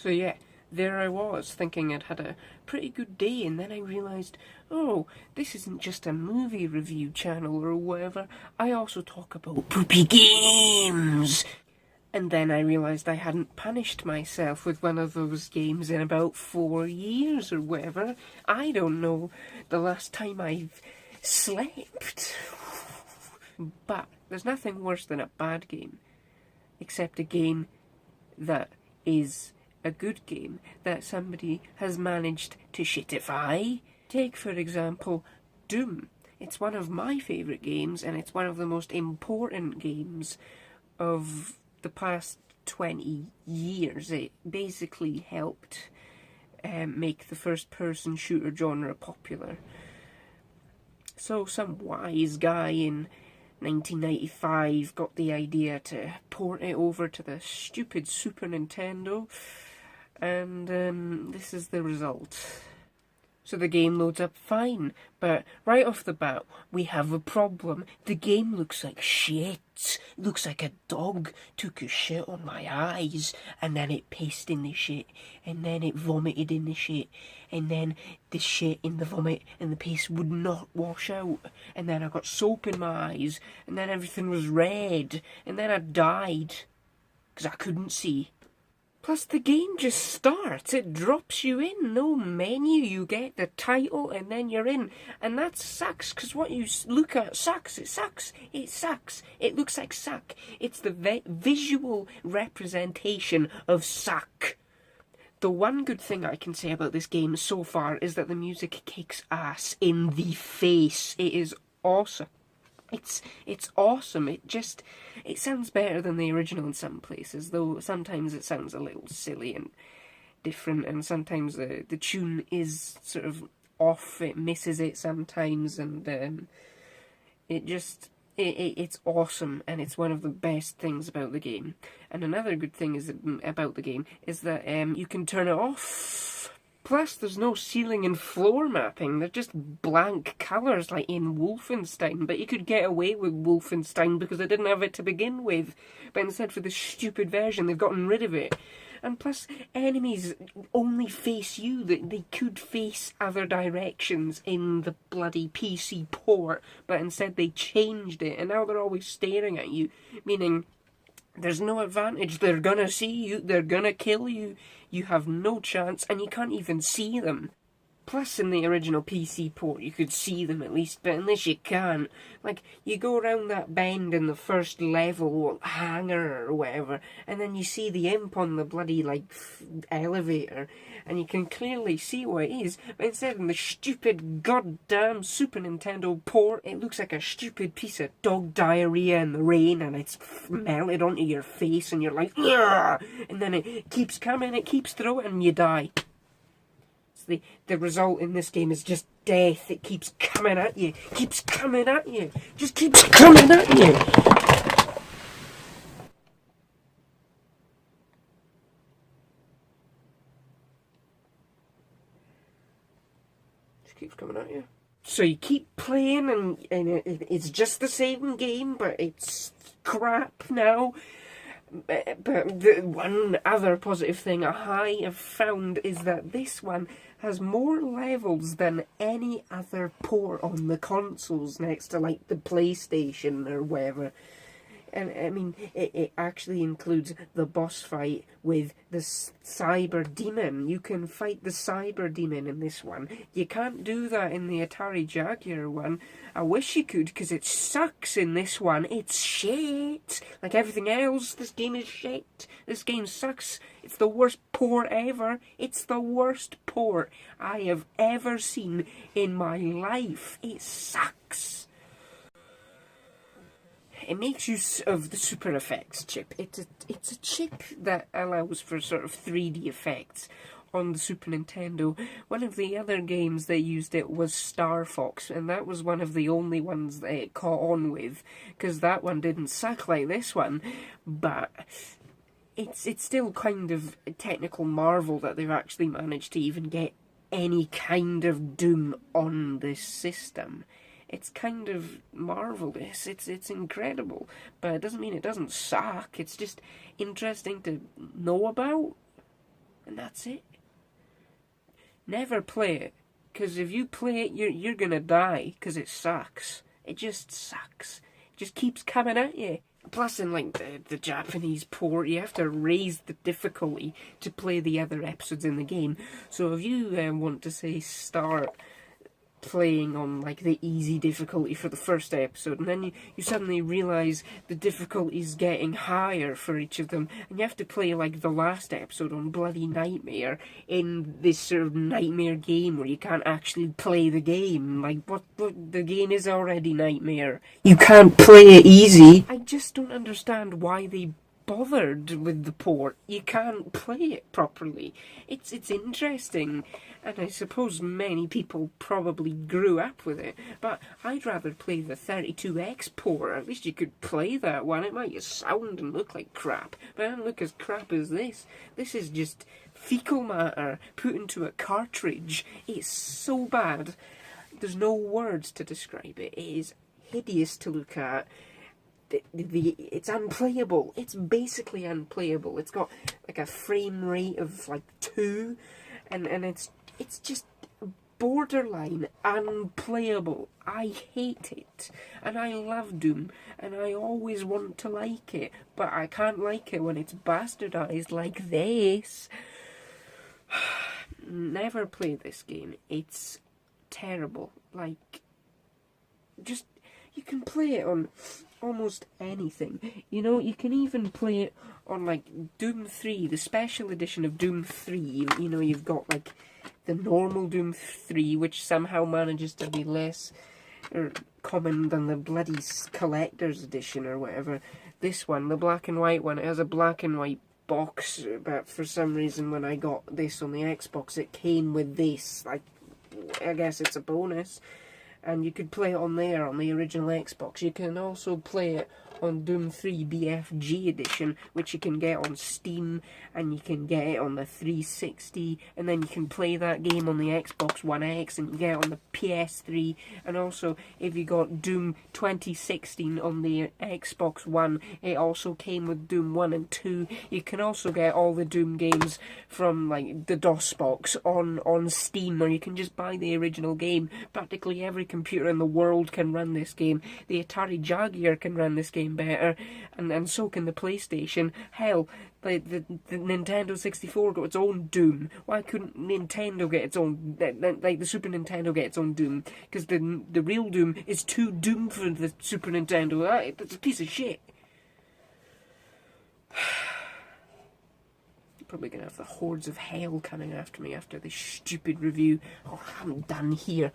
So yeah, there I was, thinking I'd had a pretty good day, and then I realised, oh, this isn't just a movie review channel or whatever, I also talk about poopy games! And then I realised I hadn't punished myself with one of those games in about 4 years or whatever. I don't know the last time I've slept. But there's nothing worse than a bad game, except a game that is a good game that somebody has managed to shitify. Take, for example, Doom. It's one of my favourite games, and it's one of the most important games of the past 20 years. It basically helped make the first-person shooter genre popular. So some wise guy in 1995 got the idea to port it over to the stupid Super Nintendo, and this is the result. So the game loads up fine, but right off the bat, we have a problem. The game looks like shit. It looks like a dog took a shit on my eyes, and then it pissed in the shit, and then it vomited in the shit, and then the shit in the vomit and the piss would not wash out, and then I got soap in my eyes, and then everything was red, and then I died, because I couldn't see. Plus, the game just starts. It drops you in. No menu. You get the title and then you're in. And that sucks, because what you look at sucks. It sucks. It sucks. It looks like suck. It's the visual representation of suck. The one good thing I can say about this game so far is that the music kicks ass in the face. It is awesome. It's awesome. It sounds better than the original in some places, though sometimes it sounds a little silly and different, and sometimes the tune is sort of off, it misses it sometimes, and it's awesome, and it's one of the best things about the game. And another good thing about the game is that you can turn it off. Plus, there's no ceiling and floor mapping. They're just blank colours like in Wolfenstein. But you could get away with Wolfenstein because they didn't have it to begin with. But instead, for this stupid version, they've gotten rid of it. And plus, enemies only face you. They could face other directions in the bloody PC port. But instead, they changed it. And now they're always staring at you. Meaning, there's no advantage. They're gonna see you. They're gonna kill you. You have no chance, and you can't even see them. Plus, in the original PC port, you could see them at least, but in this you can't. Like, you go around that bend in the first level hangar or whatever, and then you see the imp on the bloody, elevator, and you can clearly see what it is, but instead in the stupid goddamn Super Nintendo port, it looks like a stupid piece of dog diarrhea in the rain, and it's melted onto your face, and you're like, yeah, and then it keeps coming, it keeps throwing, and you die. The result in this game is just death. It keeps coming at you. Keeps coming at you. Just keeps coming at you. Just keeps coming at you. So you keep playing, and it's just the same game, but it's crap now. But the one other positive thing I have found is that this one has more levels than any other port on the consoles next to, like, the PlayStation or whatever. And, I mean, it actually includes the boss fight with the Cyber Demon. You can fight the Cyber Demon in this one. You can't do that in the Atari Jaguar one. I wish you could, because it sucks in this one. It's shit. Like everything else, this game is shit. This game sucks. It's the worst port ever. It's the worst port I have ever seen in my life. It sucks. It makes use of the Super Effects chip. It's a chip that allows for sort of 3D effects on the Super Nintendo. One of the other games that used it was Star Fox, and that was one of the only ones that it caught on with, because that one didn't suck like this one. But it's still kind of a technical marvel that they've actually managed to even get any kind of Doom on this system. It's kind of marvellous, it's incredible, but it doesn't mean it doesn't suck, it's just interesting to know about. and that's it. Never play it, because if you play it, you're gonna die, because it sucks. It just sucks. It just keeps coming at you. Plus, in like the Japanese port, you have to raise the difficulty to play the other episodes in the game. So if you want to say start playing on like the easy difficulty for the first episode, and then you suddenly realise the difficulty's getting higher for each of them, and you have to play like the last episode on bloody Nightmare in this sort of Nightmare game where you can't actually play the game. Like, what the game is already Nightmare. You can't play it easy. I just don't understand why they bothered with the port. You can't play it properly. It's interesting, and I suppose many people probably grew up with it, but I'd rather play the 32X port. At least you could play that one. It might just sound and look like crap, but it doesn't look as crap as this. This is just fecal matter put into a cartridge. It's so bad. There's no words to describe it. It is hideous to look at. It's unplayable. It's basically unplayable. It's got like a frame rate of like 2, and it's just borderline unplayable. I hate it, and I love Doom, and I always want to like it, but I can't like it when it's bastardized like this. Never play this game. It's terrible. Like, just, you can play it on almost anything. You know, you can even play it on like Doom 3, the special edition of Doom 3. You know, you've got like the normal Doom 3, which somehow manages to be less common than the bloody collector's edition or whatever. This one, the black and white one, it has a black and white box, but for some reason when I got this on the Xbox, it came with this. Like, I guess it's a bonus. And you could play it on there, on the original Xbox. You can also play it on Doom 3 BFG edition, which you can get on Steam, and you can get it on the 360, and then you can play that game on the Xbox One X, and you get it on the PS3, and also, if you got Doom 2016 on the Xbox One, it also came with Doom 1 and 2. You can also get all the Doom games from, like, the DOS box on Steam, or you can just buy the original game. Practically every computer in the world can run this game. The Atari Jaguar can run this game better, and so can the PlayStation. Hell, the Nintendo 64 got its own Doom. Why couldn't Nintendo get its own, like the Super Nintendo get its own Doom? Because the real Doom is too Doom for the Super Nintendo. That's a piece of shit. Probably gonna have the hordes of hell coming after me after this stupid review. Oh, I'm done here.